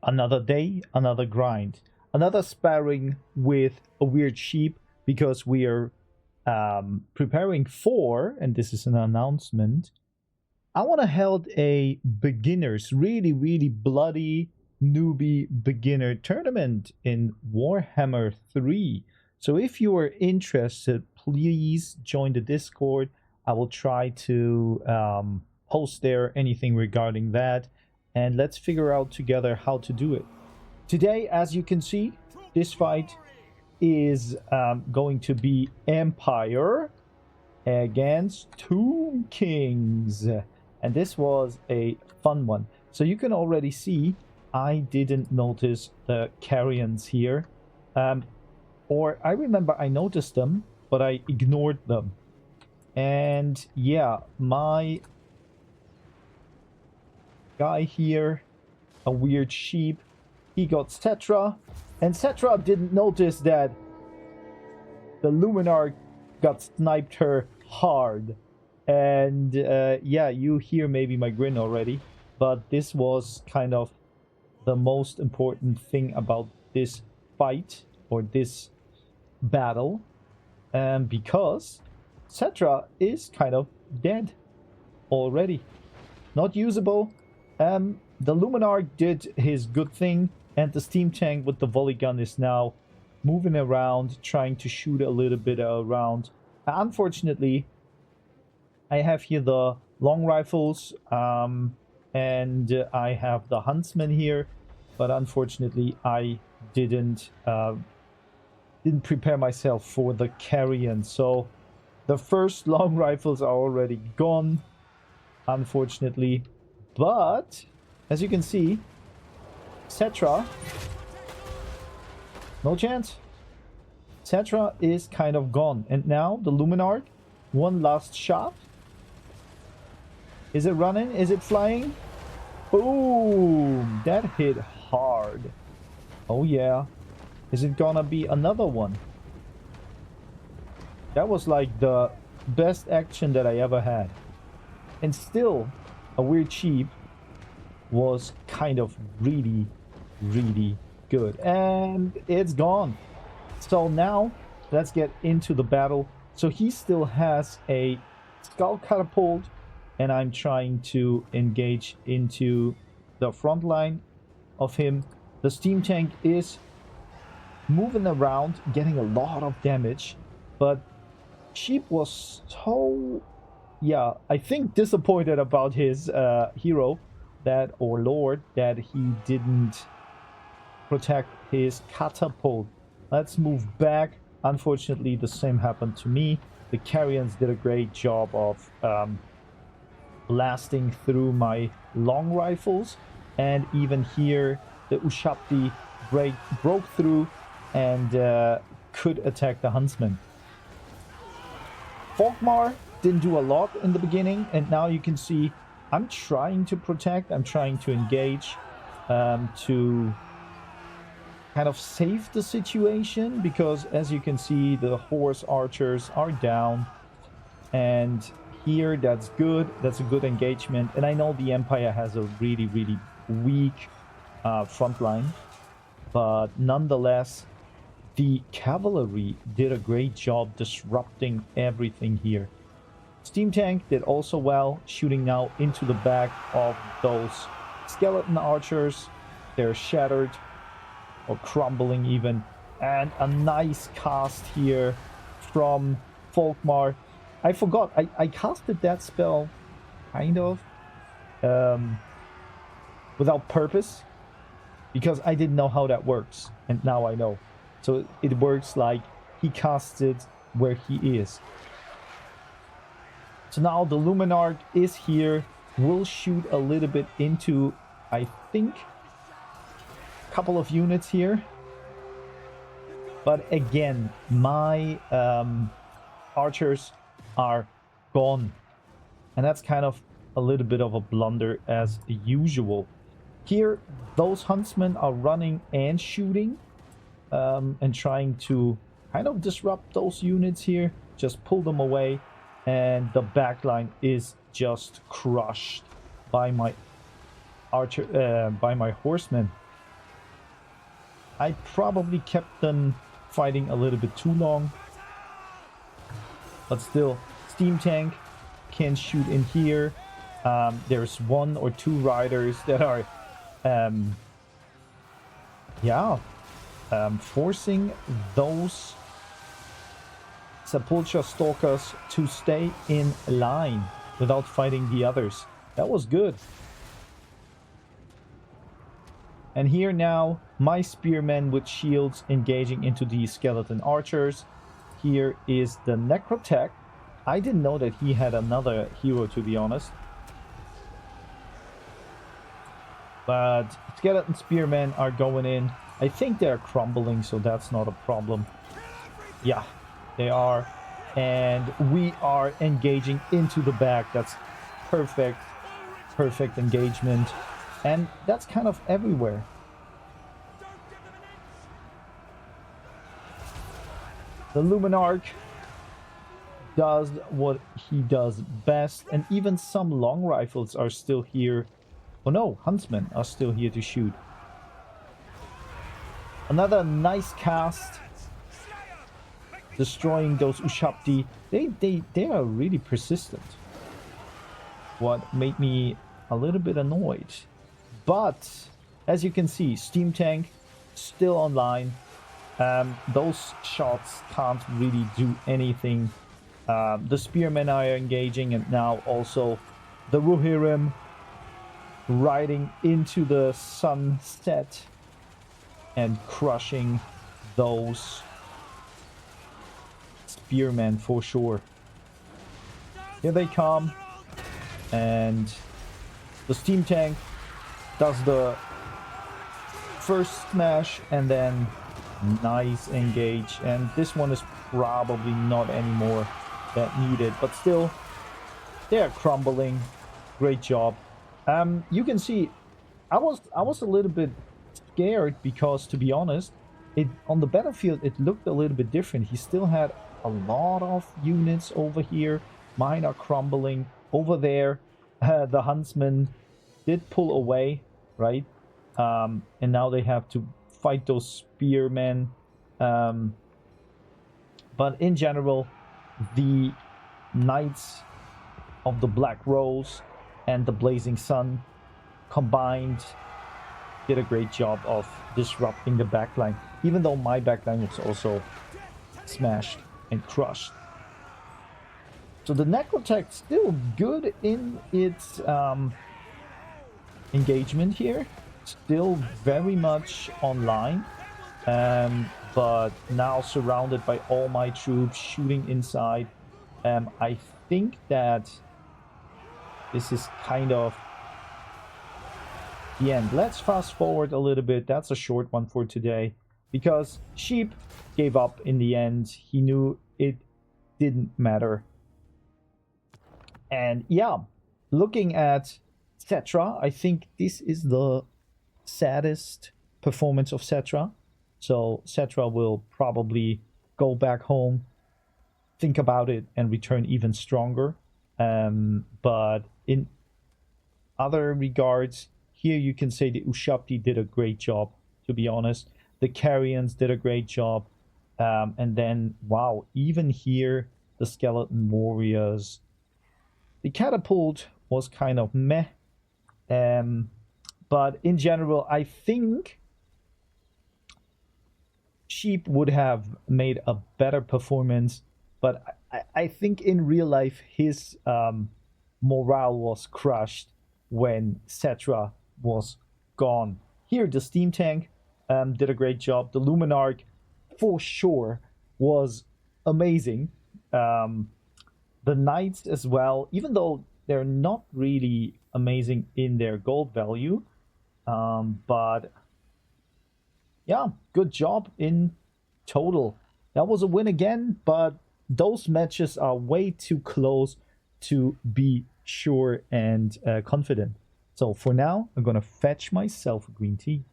Another day, another grind, another sparring with a weird sheep, because we are preparing for, and this is an announcement, I want to hold a beginners, really bloody newbie beginner tournament in Warhammer 3. So if you are interested, please join the Discord. I will try to post there anything regarding that, and let's figure out together how to do it. Today, as you can see, this fight is going to be Empire against Tomb Kings. And this was a fun one. So you can already see I didn't notice the carrions here. Or I remember I noticed them, but I ignored them. And yeah, my guy here, a weird sheep, he got Cetra. And Cetra didn't notice that the Luminar got sniped her hard. And yeah, you hear maybe my grin already, but this was kind of the most important thing about this fight, or this battle, because Cetra is kind of dead already, not usable. The Luminar did his good thing, and the steam tank with the volley gun is now moving around, trying to shoot a little bit around. Unfortunately, I have here the long rifles, and I have the huntsman here, but unfortunately I didn't prepare myself for the carrion. So the first long rifles are already gone, unfortunately. But as you can see, Cetra, no chance. Cetra is kind of gone, and now the Luminarch, one last shot. Is it running? Is it flying? Boom! That hit hard. Oh yeah. Is it gonna be another one? That was like the best action that I ever had. And still, a weird sheep was kind of really good. And it's gone. So now, let's get into the battle. So he still has a skull catapult, and I'm trying to engage into the front line of him. The steam tank is moving around, getting a lot of damage, but sheep was so, yeah, I think disappointed about his hero, that, or lord, that he didn't protect his catapult. Let's move back. Unfortunately, the same happened to me. The carrions did a great job of blasting through my long rifles, and even here the Ushapti broke through and could attack the huntsman. Volkmar didn't do a lot in the beginning, and now you can see I'm trying to protect, I'm trying to engage, to kind of save the situation, because as you can see, the horse archers are down, and here that's good. That's a good engagement. And I know the Empire has a really weak front line, but nonetheless, the cavalry did a great job disrupting everything here. Steam tank did also well, shooting now into the back of those skeleton archers. They're shattered or crumbling even, and a nice cast here from Volkmar. I forgot, I casted that spell kind of without purpose, because I didn't know how that works, and now I know. So it works like he casts it where he is. So now the Luminarch is here, will shoot a little bit into, I think, a couple of units here. But again, my archers are gone, and that's kind of a little bit of a blunder as usual. Here those huntsmen are running and shooting, and trying to kind of disrupt those units here, just pull them away, and the backline is just crushed by my archer, by my horsemen. I probably kept them fighting a little bit too long. But still, steam tank can shoot in here. There's 1 or 2 riders that are, forcing those Sepulchre Stalkers to stay in line without fighting the others. That was good. And here now, my spearmen with shields engaging into the skeleton archers. Here is the Necrotech. I didn't know that he had another hero, to be honest. But skeleton spearmen are going in. I think they're crumbling, so that's not a problem. Yeah, they are. And we are engaging into the back. That's perfect. Perfect engagement. And that's kind of everywhere. The Luminarch does what he does best. And even some long rifles are still here. Oh no, huntsmen are still here to shoot. Another nice cast. Destroying those Ushapti. They are really persistent. What made me a little bit annoyed. But as you can see, steam tank still online. Those shots can't really do anything. The spearmen are engaging, and now also the Rohirrim riding into the sunset and crushing those spearmen for sure. Here they come, and the steam tank does the first smash and then nice engage, and this one is probably not anymore that needed, but still they're crumbling. Great job. You can see I was a little bit scared because, to be honest, it on the battlefield it looked a little bit different. He still had a lot of units over here. Mine are crumbling over there. The huntsman did pull away, right? And now they have to fight those spearmen. But in general, the Knights of the Black Rose and the Blazing Sun combined did a great job of disrupting the backline, even though my backline was also smashed and crushed. So the Necrotech still good in its engagement here, still very much online, but now surrounded by all my troops shooting inside. I think that this is kind of the end. Let's fast forward a little bit. That's a short one for today because Sheep gave up in the end. He knew it didn't matter. And yeah, looking at Cetra, I think this is the saddest performance of Cetra. So Cetra will probably go back home, think about it, and return even stronger. But in other regards, here you can say the Ushapti did a great job, to be honest. The Carians did a great job. And then, wow, even here, the Skeleton Warriors. The Catapult was kind of meh. But in general, I think Sheep would have made a better performance. But I think in real life, his morale was crushed when Cetra was gone. Here, the Steam Tank did a great job. The Luminarch, for sure, was amazing. The Knights as well, even though they're not really amazing in their gold value. But yeah, good job in total. That was a win again, but those matches are way too close to be sure and confident. So for now, I'm gonna fetch myself a green tea.